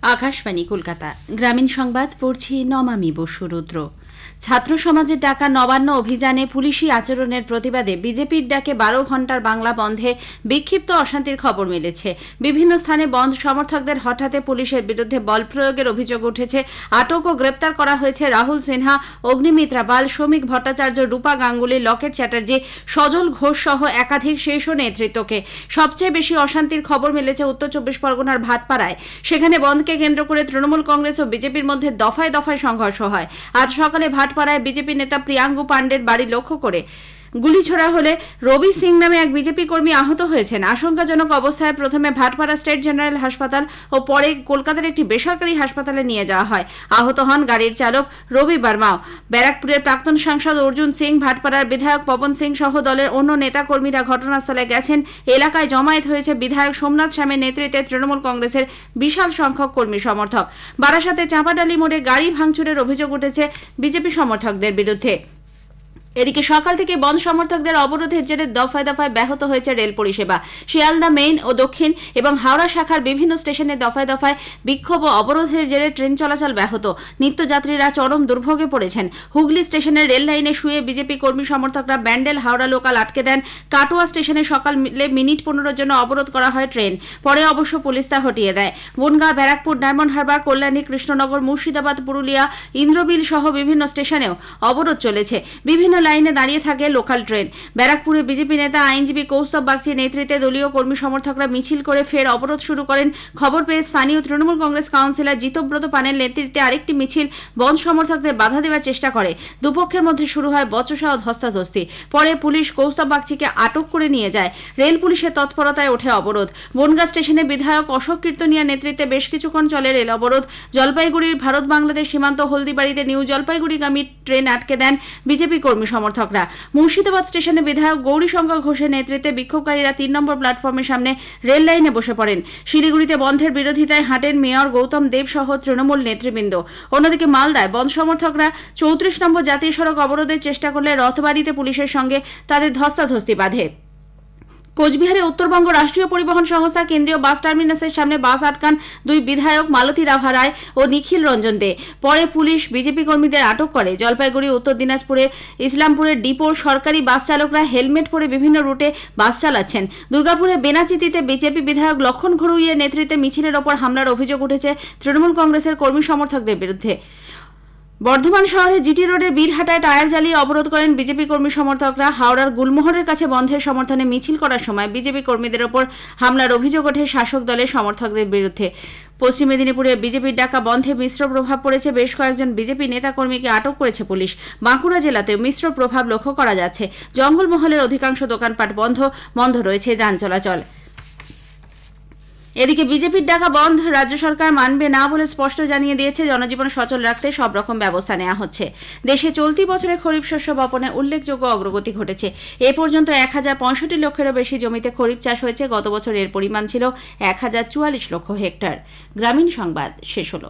আকাশবাণী কলকাতা গ্রামীণ সংবাদ পড়ছি নমামি বসু রুদ্র। ছাত্র সমাজের ডাকা নবান্ন অভিযানে পুলিশি আচরণের প্রতিবাদে বিজেপির ডাকে 12 ঘণ্টার বাংলা বন্ধে বিক্ষিপ্ত অশান্তির খবর মিলেছে। বিভিন্ন স্থানে বন্ধ সমর্থকদের হঠাৎ পুলিশের বিরুদ্ধে বল প্রয়োগের অভিযোগ উঠেছে। আটক ও গ্রেপ্তার করা হয়েছে রাহুল সিনহা, অগ্নিমিত্রা পাল, শ্রমিক ভট্টাচার্য, রূপা গাঙ্গুলি, লকেট চ্যাটার্জি, সজল ঘোষ সহ একাধিক শীর্ষ নেতৃত্বকে। সবচেয়ে বেশি অশান্তির খবর মিলেছে উত্তর 24 পরগনার ভাটপাড়ায়। সেখানে বন্ধকে কেন্দ্র করে তৃণমূল কংগ্রেস ও বিজেপির মধ্যে দফায় দফায় সংঘর্ষ হয়। আজ সকালে ভাটপাড়ায় বিজেপি নেতা প্রিয়াঙ্গু পাণ্ডের বাড়ি লক্ষ্য করে গুলি ছোড়া হলে রবি সিং নামে এক বিজেপি কর্মী আহত হয়েছেন। আশঙ্কাজনক অবস্থায় প্রথমে ভাটপাড়া স্টেট জেনারেল হাসপাতাল ও পরে কলকাতার একটি বেসরকারি হাসপাতালে নিয়ে যাওয়া হয়। আহত হন গাড়ির চালক রবি বর্মাও। ব্যারাকপুরের প্রাক্তন সাংসদ অর্জুন সিং, ভাটপাড়ার বিধায়ক পবন সিং সহ দলের অন্য নেতা কর্মীরা ঘটনাস্থলে গেছেন। এলাকায় জমায়েত হয়েছে বিধায়ক সোমনাথ শ্যামের নেতৃত্বে তৃণমূল কংগ্রেসের বিশাল সংখ্যক কর্মী সমর্থক। বারাসাতে চাঁপাডালি মোড়ে গাড়ি ভাঙচুরের অভিযোগ উঠেছে বিজেপি সমর্থকদের বিরুদ্ধে। এদিকে সকাল থেকে বন্ধ সমর্থকদের অবরোধের জেরে দফায় দফায় ব্যাহত হয়েছে রেল পরিষেবা। শিয়ালদা মেইন ও দক্ষিণ এবং হাওড়া শাখার বিভিন্ন স্টেশনে দফায় দফায় বিক্ষোভ ও অবরোধের জেরে ট্রেন চলাচল ব্যাহত। নিত্যযাত্রীরা চরম দুর্ভোগে পড়েছেন। হুগলি স্টেশনের রেল লাইনে শুয়ে বিজেপি কর্মী সমর্থকরা ব্যান্ডেল হাওড়া লোকাল আটকে দেন। কাটোয়া স্টেশনে সকালে মিনিট 15 জন্য অবরোধ করা হয় ট্রেন। পরে অবশ্য পুলিশ তা হটিয়ে দেয়। বনগাঁ, ব্যারাকপুর, ডায়মন্ড হারবার, কল্যাণী, কৃষ্ণনগর, মুর্শিদাবাদ, পুরুলিয়া, ইন্দ্রবিল সহ বিভিন্ন স্টেশনেও অবরোধ চলেছে। বিভিন্ন লাইনে দাঁড়িয়ে থাকে লোকাল ট্রেন। ব্যারাকপুরে বিজেপি নেতা আইনজীবী কৌস্তব বাগচির নেতৃত্বে দলীয় কর্মী সমর্থকরা মিছিল করে ফের অবরোধ শুরু করেন। খবর পেয়ে স্থানীয় তৃণমূল কংগ্রেস কাউন্সিলর জিতব্রত পানের নেতৃত্বে আরেকটি মিছিল বন্ধ সমর্থকদের বাধা দেওয়ার চেষ্টা করে। দুপক্ষের মধ্যে শুরু হয় বচসা ও ধস্তাধস্তি। পরে পুলিশ কৌস্তব বাগচিকে আটক করে নিয়ে যায়। রেল পুলিশের তৎপরতায় ওঠে অবরোধ। বনগাঁ স্টেশনে বিধায়ক অশোক কীর্তনিয়ার নেতৃত্বে বেশ কিছুক্ষণ চলে রেল অবরোধ। জলপাইগুড়ির ভারত বাংলাদেশ সীমান্ত হলদিবাড়িতে নিউ জলপাইগুড়িগামী ট্রেন আটকে দেন বিজেপি কর্মী সমর্থকরা। মুর্শিদাবাদ স্টেশনে বিধায়ক গৌরীশঙ্কর ঘোষের নেতৃত্বে বিক্ষোভকারীরা 3 নম্বর প্ল্যাটফর্মের সামনে রেল লাইনে বসে পড়েন। শিলিগুড়িতে বন্ধের বিরোধিতায় হাটেন মেয়র গৌতম দেব সহ তৃণমূল নেতৃবৃন্দ। অন্যদিকে মালদায় বন্ধ সমর্থকরা 34 নম্বর জাতীয় সড়ক অবরোধের চেষ্টা করলে রথবাড়িতে পুলিশের সঙ্গে তাদের ধস্তাধস্তি বাধে। কোচবিহারে উত্তরবঙ্গ রাষ্ট্রীয় পরিবহন সংস্থা কেন্দ্রীয় বাস টার্মিনাসের সামনে বাস আটকান 2 বিধায়ক মালতী রাভা রায় ও নিখিল রঞ্জন দে। পরে পুলিশ বিজেপি কর্মীদের আটক করে। জলপাইগুড়ি, উত্তর দিনাজপুরের ইসলামপুরের ডিপোর সরকারি বাস চালকরা হেলমেট পরে বিভিন্ন রুটে বাস চালাচ্ছেন। দুর্গাপুরের বেনাচিতিতে বিজেপি বিধায়ক লক্ষণ ঘড়ুইয়ের নেতৃত্বে মিছিলের ওপর হামলার অভিযোগ উঠেছে তৃণমূল কংগ্রেসের কর্মী সমর্থকদের বিরুদ্ধে। বর্ধমান শহরে জিটি রোডের বীরহাটায় টায়ার জ্বালিয়ে অবরোধ করেন বিজেপি কর্মী সমর্থকরা। হাওড়ার গুলমোহরের কাছে বন্ধের সমর্থনে মিছিল করার সময় বিজেপি কর্মীদের ওপর হামলার অভিযোগ ওঠে শাসক দলের সমর্থকদের বিরুদ্ধে। পশ্চিম মেদিনীপুরে বিজেপির ডাকা বন্ধে মিশ্র প্রভাব পড়েছে। বেশ কয়েকজন বিজেপি নেতাকর্মীকে আটক করেছে পুলিশ। বাঁকুড়া জেলাতেও মিশ্র প্রভাব লক্ষ্য করা যাচ্ছে। জঙ্গলমহলের অধিকাংশ দোকানপাট বন্ধ রয়েছে যান চলাচল। এদিকে বিজেপির ডাকা বন্ধ রাজ্য সরকার মানবে না বলে স্পষ্ট জানিয়ে দিয়েছে। জনজীবন সচল রাখতে সব রকম ব্যবস্থা নেওয়া হচ্ছে। দেশে চলতি বছরে খরিফ শস্য বপনে উল্লেখযোগ্য অগ্রগতি ঘটেছে। এ পর্যন্ত 1065 লক্ষেরও বেশি জমিতে খরিফ চাষ হয়েছে। গত বছর এর পরিমাণ ছিল 1044 লক্ষ হেক্টর। গ্রামীণ সংবাদ শেষ হলো।